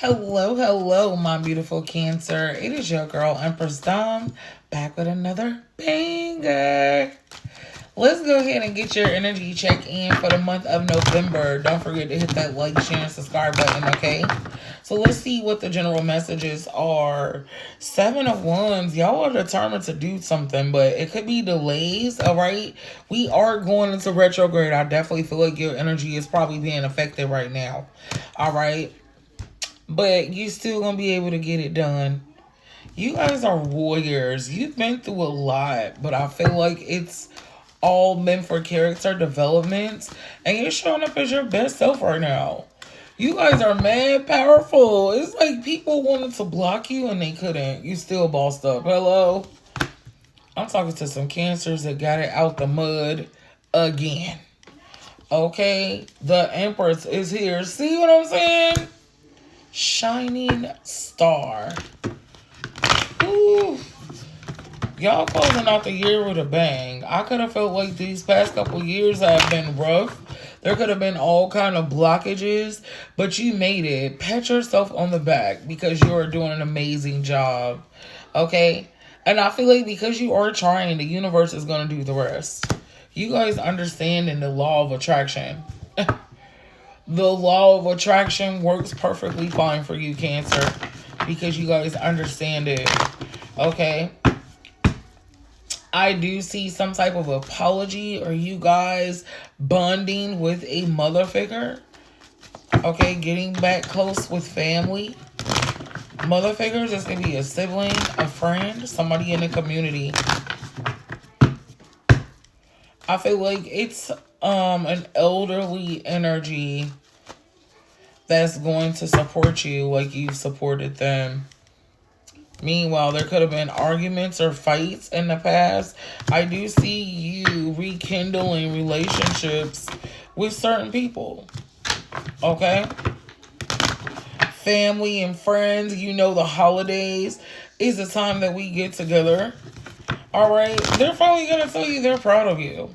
Hello, hello, my beautiful Cancer. It is your girl, Empress Dom, back with another banger. Let's go ahead and get your energy check in for the month of November. Don't forget to hit that like, share, and subscribe button, okay? So let's see what the general messages are. Seven of Wands, y'all are determined to do something, but it could be delays, all right? We are going into retrograde. I definitely feel like your energy is probably being affected right now, all right? But you still gonna be able to get it done. You guys are warriors. You've been through a lot, but I feel like it's all meant for character development, and you're showing up as your best self right now. You guys are mad powerful. It's like people wanted to block you and they couldn't. You still bossed up. Hello? I'm talking to some cancers that got it out the mud again. Okay? The Empress is here. See what I'm saying? Shining star. Ooh. Y'all closing out the year with a bang. I could have felt like these past couple years have been rough. There could have been all kind of blockages, but you made it. Pat yourself on the back because you are doing an amazing job. Okay? And I feel like because you are trying, the universe is going to do the rest. You guys understand in the law of attraction. The law of attraction works perfectly fine for you, Cancer, because you guys understand it. Okay? I do see some type of apology or you guys bonding with a mother figure. Okay? Getting back close with family. Mother figures, this can be a sibling, a friend, somebody in the community. I feel like it's an elderly energy that's going to support you like you supported them. Meanwhile, there could have been arguments or fights in the past. I do see you rekindling relationships with certain people. Okay? Family and friends, you know the holidays is the time that we get together. Alright? They're finally going to tell you they're proud of you.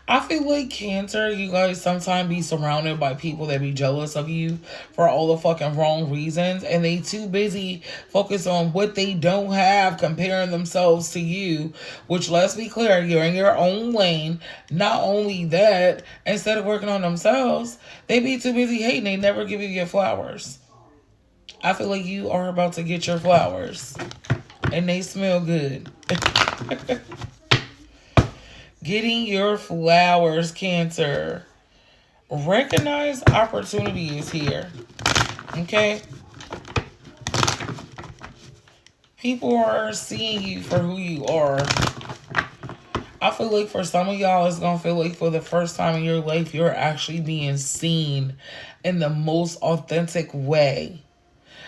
I feel like Cancer, you guys sometimes be surrounded by people that be jealous of you for all the fucking wrong reasons, and they too busy focus on what they don't have, comparing themselves to you, which, let's be clear, you're in your own lane. Not only that, instead of working on themselves, they be too busy hating. They never give you your flowers. I feel like you are about to get your flowers, and they smell good. Getting your flowers, Cancer. Recognize opportunity is here. Okay? People are seeing you for who you are. I feel like for some of y'all, it's going to feel like for the first time in your life, you're actually being seen in the most authentic way.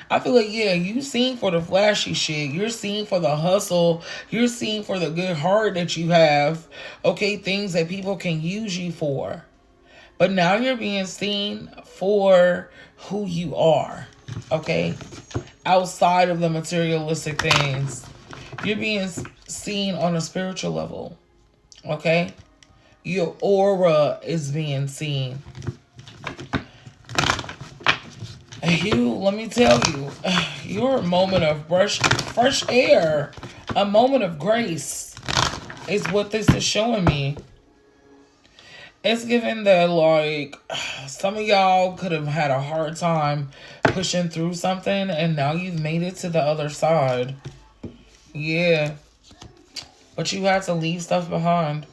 I feel like, yeah, you seen for the flashy shit. You're seen for the hustle. You're seen for the good heart that you have. Okay, things that people can use you for. But now you're being seen for who you are. Okay? Outside of the materialistic things. You're being seen on a spiritual level. Okay? Your aura is being seen. Let me tell you, your moment of fresh air, a moment of grace is what this is showing me. It's given that, like, some of y'all could have had a hard time pushing through something, and now you've made it to the other side. Yeah. But you had to leave stuff behind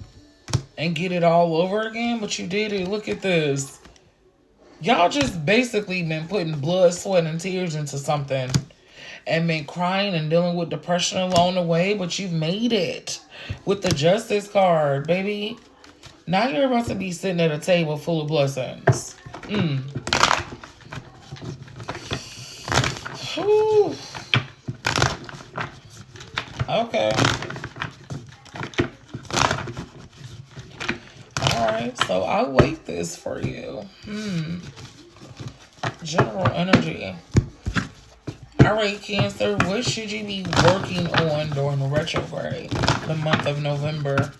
and get it all over again, but you did it. Look at this. Y'all just basically been putting blood, sweat, and tears into something and been crying and dealing with depression along the way, but you've made it with the Justice card, baby. Now you're about to be sitting at a table full of blessings. Whew. Okay. Alright, so I'll wait this for you. General energy. Alright, Cancer, what should you be working on during the retrograde, the month of November?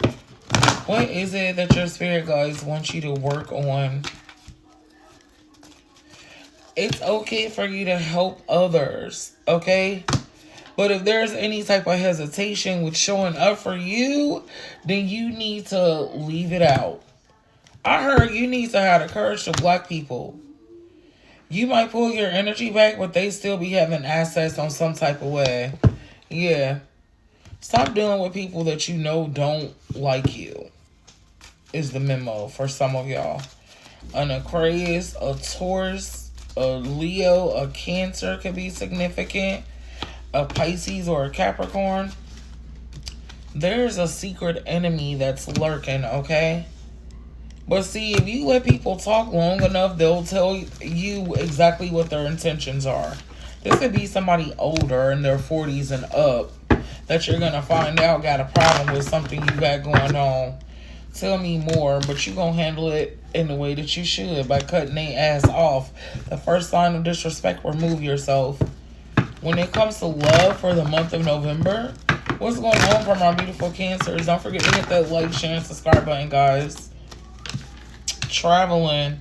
What is it that your spirit guides want you to work on? It's okay for you to help others, okay? But if there's any type of hesitation with showing up for you, then you need to leave it out. I heard you need to have the courage to block people. You might pull your energy back, but they still be having access on some type of way. Yeah. Stop dealing with people that you know don't like you, is the memo for some of y'all. An Aquarius, a Taurus, a Leo, a Cancer could be significant. A Pisces or a Capricorn. There's a secret enemy that's lurking, okay? But see, if you let people talk long enough, they'll tell you exactly what their intentions are. This could be somebody older in their 40s and up that you're going to find out got a problem with something you got going on. Tell me more, but you're going to handle it in the way that you should by cutting their ass off. The first sign of disrespect, remove yourself. When it comes to love for the month of November, what's going on for my beautiful Cancers? Don't forget to hit that like, share, and subscribe button, guys. Traveling.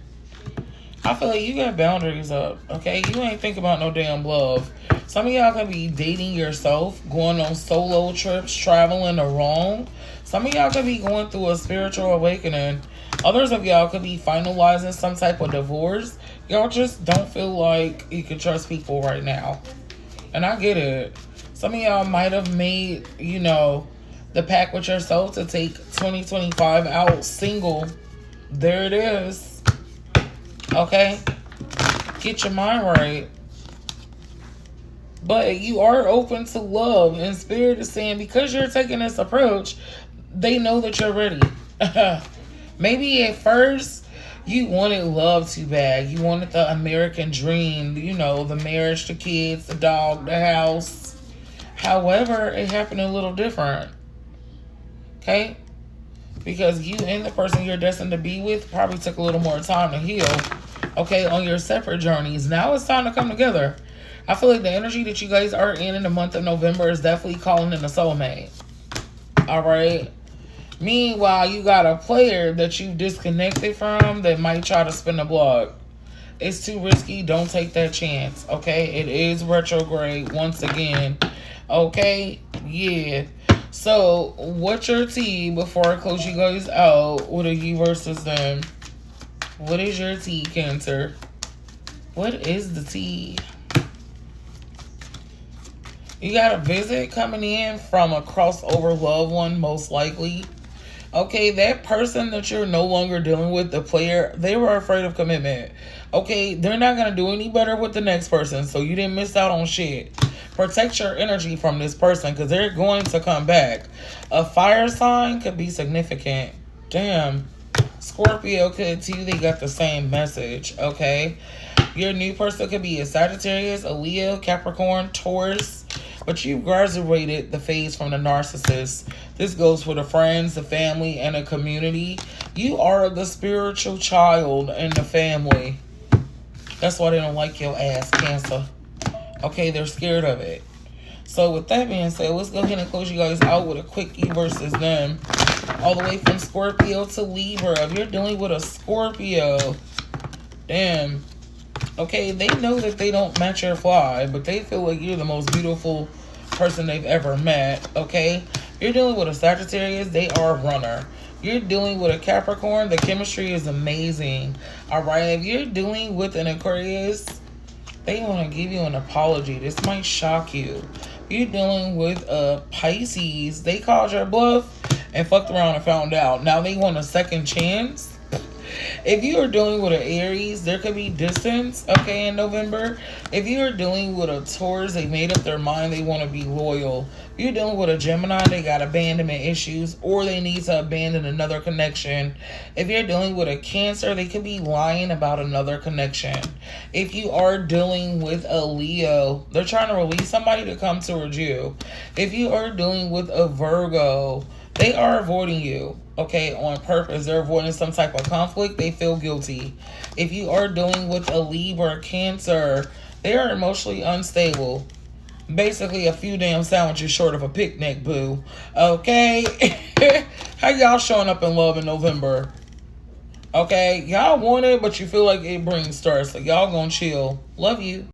I feel like you got boundaries up, okay? You ain't think about no damn love. Some of y'all could be dating yourself, going on solo trips, traveling alone. Some of y'all could be going through a spiritual awakening. Others of y'all could be finalizing some type of divorce. Y'all just don't feel like you can trust people right now. And I get it. Some of y'all might have made, the pact with yourself to take 2025 out single. There it is. Okay? Get your mind right. But you are open to love. And Spirit is saying because you're taking this approach, they know that you're ready. Maybe at first you wanted love too bad. You wanted the American dream, the marriage, the kids, the dog, the house. However, it happened a little different. Okay? Because you and the person you're destined to be with probably took a little more time to heal. Okay, on your separate journeys. Now it's time to come together. I feel like the energy that you guys are in the month of November is definitely calling in a soulmate. Alright? Meanwhile, you got a player that you've disconnected from that might try to spin a block. It's too risky. Don't take that chance. Okay? It is retrograde once again. Okay? Yeah. So, what's your tea before I close you guys out with a you versus them? What is your tea, Cancer? What is the tea? You got a visit coming in from a crossover loved one, most likely. Okay, that person that you're no longer dealing with, the player, they were afraid of commitment. Okay, they're not going to do any better with the next person, so you didn't miss out on shit. Protect your energy from this person because they're going to come back. A fire sign could be significant. Damn. Scorpio could too. They got the same message, okay? Your new person could be a Sagittarius, a Leo, Capricorn, Taurus. But you've graduated the phase from the narcissist. This goes for the friends, the family, and the community. You are the spiritual child in the family. That's why they don't like your ass, Cancer. Okay, they're scared of it. So with that being said, let's go ahead and close you guys out with a quick you versus them. All the way from Scorpio to Libra. If you're dealing with a Scorpio, damn. Okay, they know that they don't match your fly, but they feel like you're the most beautiful person they've ever met, okay? You're dealing with a Sagittarius, they are a runner. You're dealing with a Capricorn, the chemistry is amazing, all right? If you're dealing with an Aquarius, they want to give you an apology. This might shock you. You're dealing with a Pisces, they called your bluff and fucked around and found out. Now they want a second chance. If you are dealing with an Aries, there could be distance, okay, in November. If you are dealing with a Taurus, they made up their mind they want to be loyal. If you're dealing with a Gemini, they got abandonment issues or they need to abandon another connection. If you're dealing with a Cancer, they could be lying about another connection. If you are dealing with a Leo, they're trying to release somebody to come towards you. If you are dealing with a Virgo, they are avoiding you, okay, on purpose. They're avoiding some type of conflict. They feel guilty. If you are dealing with a Libra, Cancer, they are emotionally unstable. Basically, a few damn sandwiches short of a picnic, boo. Okay? How y'all showing up in love in November? Okay, y'all want it, but you feel like it brings stress. So y'all gonna chill. Love you.